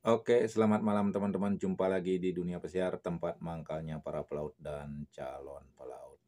Oke, selamat malam teman-teman. Jumpa lagi di Dunia Pesiar, tempat mangkalnya para pelaut dan calon pelaut.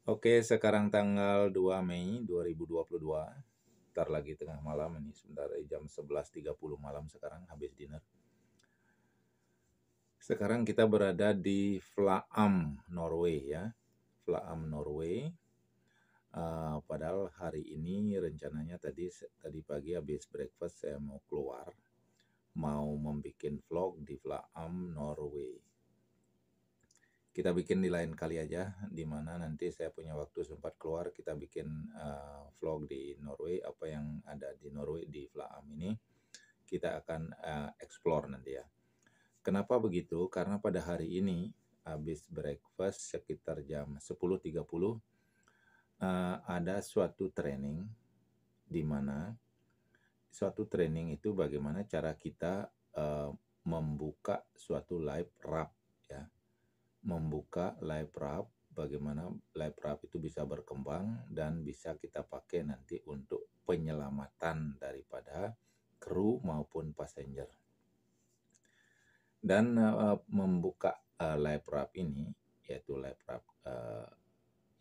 Oke, sekarang tanggal 2 Mei 2022. Ntar lagi tengah malam ini, sebentar jam 11.30 malam sekarang, habis dinner. Sekarang kita berada di Vlaam, Norway ya. Vlaam, Norway. Padahal hari ini rencananya tadi pagi habis breakfast saya mau keluar, mau membuat vlog di Vlaam, Norway. Kita bikin di lain kali aja, di mana nanti saya punya waktu sempat keluar, kita bikin vlog di Norway, apa yang ada di Norway di Vlaam ini, kita akan explore nanti ya. Kenapa begitu? Karena pada hari ini habis breakfast sekitar jam 10.30 ada suatu training, di mana suatu training itu bagaimana cara kita membuka suatu live rap ya. Membuka live rap, bagaimana live rap itu bisa berkembang dan bisa kita pakai nanti untuk penyelamatan daripada kru maupun passenger. Dan membuka live rap ini, yaitu live rap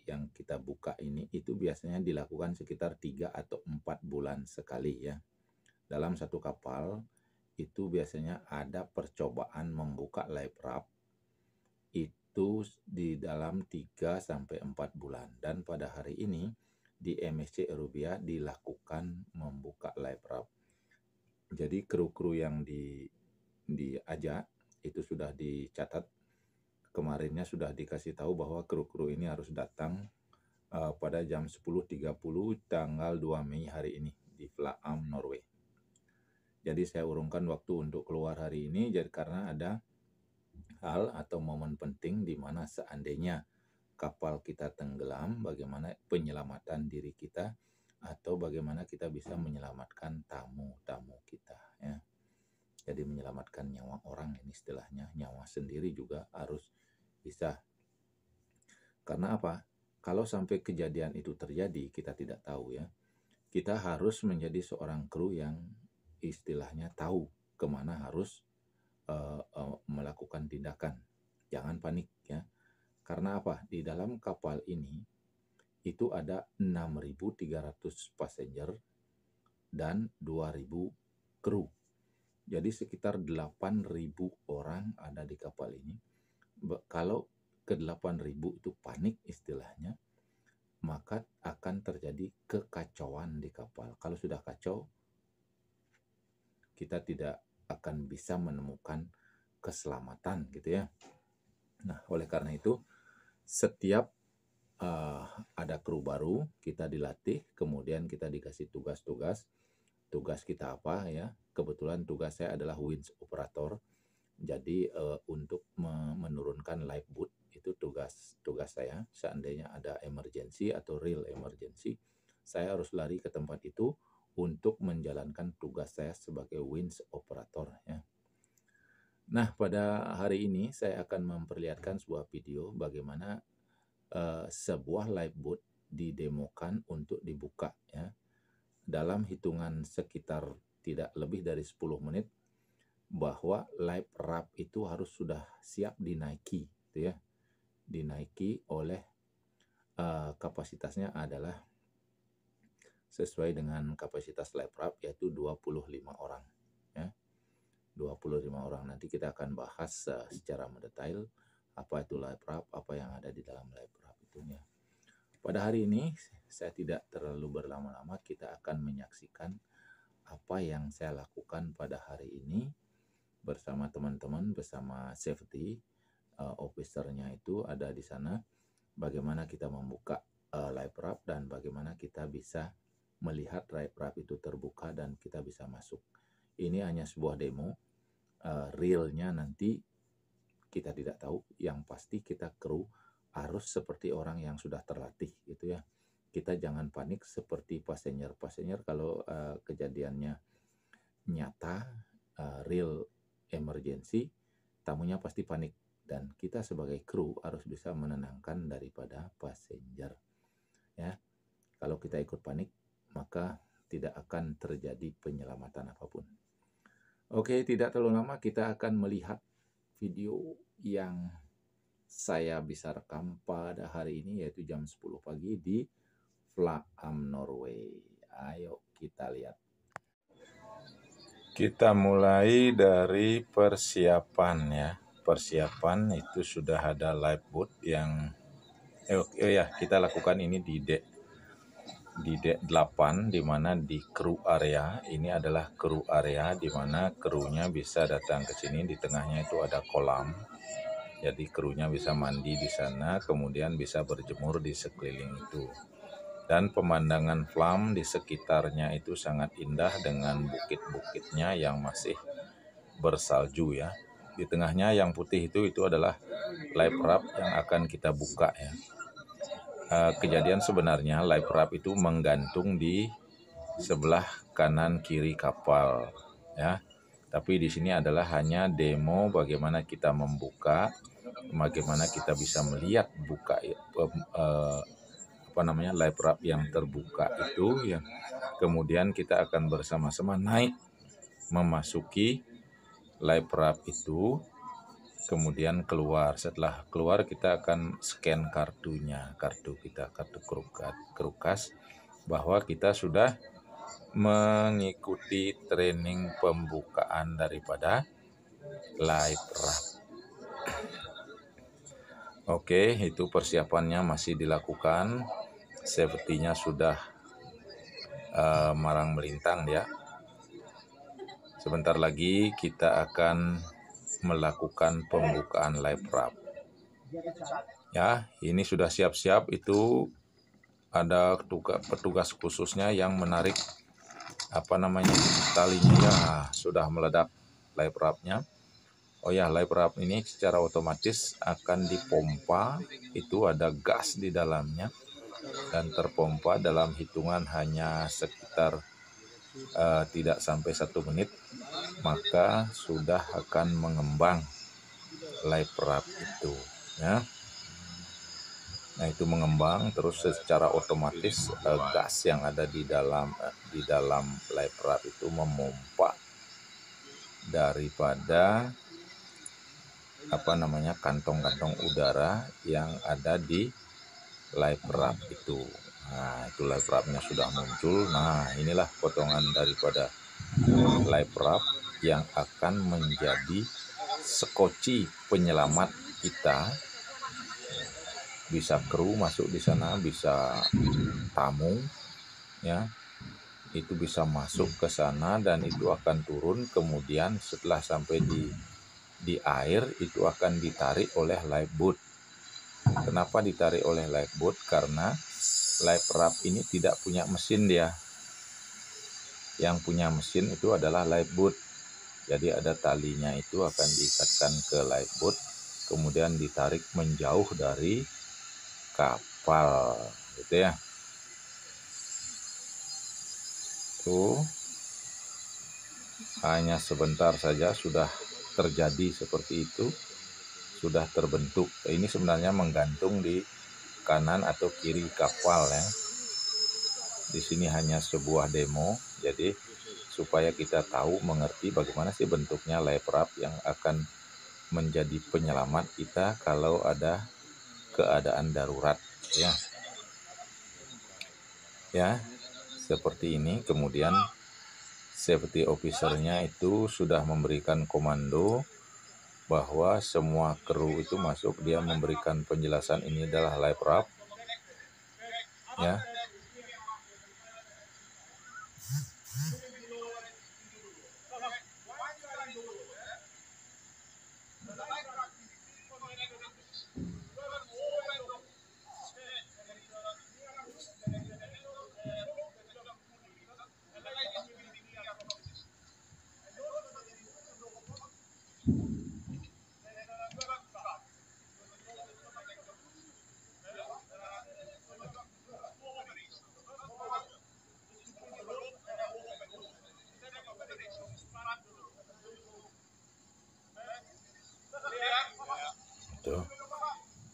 yang kita buka ini, itu biasanya dilakukan sekitar 3 atau 4 bulan sekali ya. Dalam satu kapal itu biasanya ada percobaan membuka live rap itu di dalam 3 sampai 4 bulan, dan pada hari ini di MSC Erubia dilakukan membuka live rap. Jadi kru-kru yang diajak itu sudah dicatat, kemarinnya sudah dikasih tahu bahwa kru-kru ini harus datang pada jam 10.30 tanggal 2 Mei hari ini di Vlaam, Norway. Jadi saya urungkan waktu untuk keluar hari ini jadi karena ada hal atau momen penting di mana seandainya kapal kita tenggelam, bagaimana penyelamatan diri kita atau bagaimana kita bisa menyelamatkan tamu-tamu kita ya. Jadi menyelamatkan nyawa orang, ini istilahnya, nyawa sendiri juga harus bisa. Karena apa? Kalau sampai kejadian itu terjadi, kita tidak tahu ya. Kita harus menjadi seorang kru yang istilahnya tahu kemana harus melakukan tindakan. Jangan panik ya. Karena apa? Di dalam kapal ini itu ada 6.300 passenger dan 2.000 kru. Jadi sekitar 8.000 orang ada di kapal ini. Kalau ke 8.000 itu panik istilahnya, maka akan terjadi kekacauan di kapal. Kalau sudah kacau, kita tidak akan bisa menemukan keselamatan gitu ya. Nah, oleh karena itu setiap ada kru baru, kita dilatih, kemudian kita dikasih tugas-tugas. Tugas kita apa ya? Kebetulan tugas saya adalah winch operator. Jadi untuk menurunkan live boat itu tugas saya. Seandainya ada emergency atau real emergency, saya harus lari ke tempat itu untuk menjalankan tugas saya sebagai winch operator ya. Nah, pada hari ini saya akan memperlihatkan sebuah video bagaimana sebuah live boat didemokan untuk dibuka ya. Dalam hitungan sekitar tidak lebih dari 10 menit, bahwa live rap itu harus sudah siap dinaiki gitu ya. Dinaiki oleh kapasitasnya adalah sesuai dengan kapasitas live rap, yaitu 25 orang ya. 25 orang. Nanti kita akan bahas secara mendetail apa itu live rap, apa yang ada di dalam live rap itunya. Pada hari ini saya tidak terlalu berlama-lama, kita akan menyaksikan apa yang saya lakukan pada hari ini bersama teman-teman, bersama safety officer-nya itu ada di sana, bagaimana kita membuka live rap dan bagaimana kita bisa melihat live rap itu terbuka dan kita bisa masuk. Ini hanya sebuah demo, realnya nanti kita tidak tahu, yang pasti kita kru harus seperti orang yang sudah terlatih gitu ya. Kita jangan panik seperti passenger kalau kejadiannya nyata, real emergency, tamunya pasti panik dan kita sebagai kru harus bisa menenangkan daripada passenger ya. Kalau kita ikut panik, maka tidak akan terjadi penyelamatan apapun. Oke, tidak terlalu lama kita akan melihat video yang saya bisa rekam pada hari ini, yaitu jam 10 pagi di Flaam, Norway. Ayo kita lihat. Kita mulai dari persiapan ya. Persiapan itu sudah ada live boat yang kita lakukan ini di deck 8, di mana di kru area. Ini adalah kru area di mana krunya bisa datang ke sini. Di tengahnya itu ada kolam. Jadi krunya bisa mandi di sana, kemudian bisa berjemur di sekeliling itu. Dan pemandangan Flaam di sekitarnya itu sangat indah dengan bukit-bukitnya yang masih bersalju ya. Di tengahnya yang putih itu adalah live raft yang akan kita buka ya. Kejadian sebenarnya live raft itu menggantung di sebelah kanan kiri kapal ya. Tapi di sini adalah hanya demo bagaimana kita membuka, bagaimana kita bisa melihat buka live raft yang terbuka itu ya. Kemudian kita akan bersama-sama naik memasuki live raft itu. Kemudian keluar. Setelah keluar kita akan scan kartunya, kartu Krukas, bahwa kita sudah mengikuti training pembukaan daripada live raft. Oke, itu persiapannya masih dilakukan. Safety-nya sudah marang melintang ya. Sebentar lagi kita akan melakukan pembukaan live raft. Ya, ini sudah siap-siap. Itu ada petugas khususnya yang menarik talinya ya. Sudah meledak live raftnya. Oh ya, live raft ini secara otomatis akan dipompa. Itu ada gas di dalamnya dan terpompa dalam hitungan hanya sekitar tidak sampai 1 menit, maka sudah akan mengembang live raft itu ya. Nah, itu mengembang terus secara otomatis gas yang ada di dalam live raft itu memompa daripada kantong-kantong udara yang ada di live raft itu. Nah, itu live raftnya sudah muncul. Nah, inilah potongan daripada live raft yang akan menjadi sekoci penyelamat kita. Bisa kru masuk di sana, bisa tamu ya. Itu bisa masuk ke sana dan itu akan turun, kemudian setelah sampai di air itu akan ditarik oleh live boat. Kenapa ditarik oleh live boat? Karena live raft ini tidak punya mesin dia. Yang punya mesin itu adalah live boat. Jadi ada talinya itu akan diikatkan ke live boat, kemudian ditarik menjauh dari kapal, gitu ya. Tuh, hanya sebentar saja sudah terjadi seperti itu, sudah terbentuk. Ini sebenarnya menggantung di kanan atau kiri kapal ya. Di sini hanya sebuah demo, jadi supaya kita tahu mengerti bagaimana sih bentuknya live raft yang akan menjadi penyelamat kita kalau ada keadaan darurat ya. Ya, seperti ini. Kemudian safety officer-nya itu sudah memberikan komando bahwa semua kru itu masuk. Dia memberikan penjelasan ini adalah live raft ya.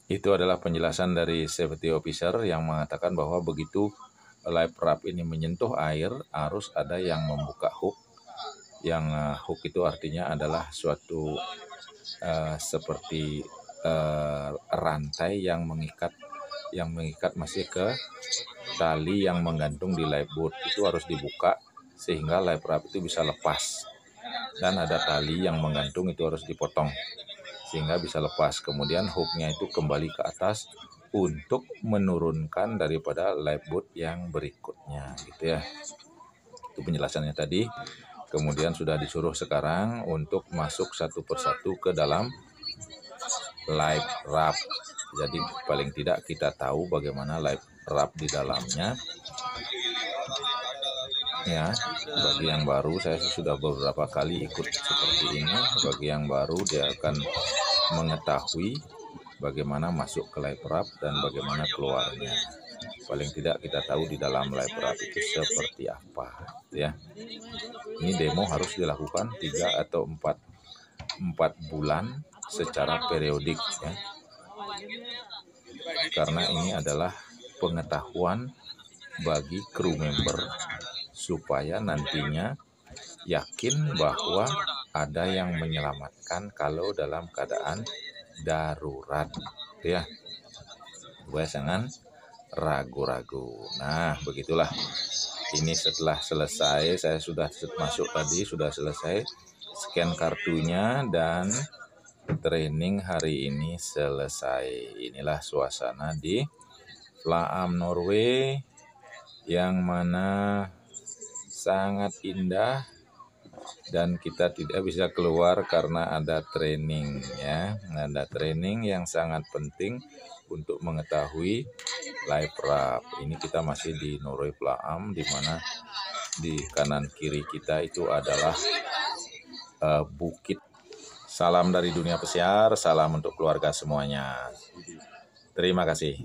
Itu adalah penjelasan dari safety officer yang mengatakan bahwa begitu live raft ini menyentuh air, harus ada yang membuka hook Yang hook itu artinya adalah suatu seperti rantai yang mengikat masih ke tali yang menggantung di lifeboat. Itu harus dibuka sehingga life raft itu bisa lepas, dan ada tali yang menggantung itu harus dipotong sehingga bisa lepas. Kemudian hooknya itu kembali ke atas untuk menurunkan daripada lifeboat yang berikutnya, gitu ya. Itu penjelasannya tadi. Kemudian sudah disuruh sekarang untuk masuk satu persatu ke dalam life raft. Jadi paling tidak kita tahu bagaimana life raft di dalamnya. Ya, bagi yang baru, saya sudah beberapa kali ikut seperti ini. Bagi yang baru, dia akan mengetahui bagaimana masuk ke life raft dan bagaimana keluarnya. Paling tidak kita tahu di dalam life raft itu seperti apa, ya. Ini demo harus dilakukan 3 atau 4 bulan secara periodik, ya. Karena ini adalah pengetahuan bagi kru member supaya nantinya yakin bahwa ada yang menyelamatkan kalau dalam keadaan darurat, ya. Supaya jangan ragu-ragu. Nah, begitulah. Ini setelah selesai, saya sudah masuk tadi, sudah selesai scan kartunya dan training hari ini selesai. Inilah suasana di Flaam, Norway, yang mana sangat indah dan kita tidak bisa keluar karena ada training, ya. Ada training yang sangat penting untuk mengetahui life raft. Ini kita masih di Norway Flaam, di mana di kanan kiri kita itu adalah bukit. Salam dari dunia pesiar, salam untuk keluarga semuanya. Terima kasih.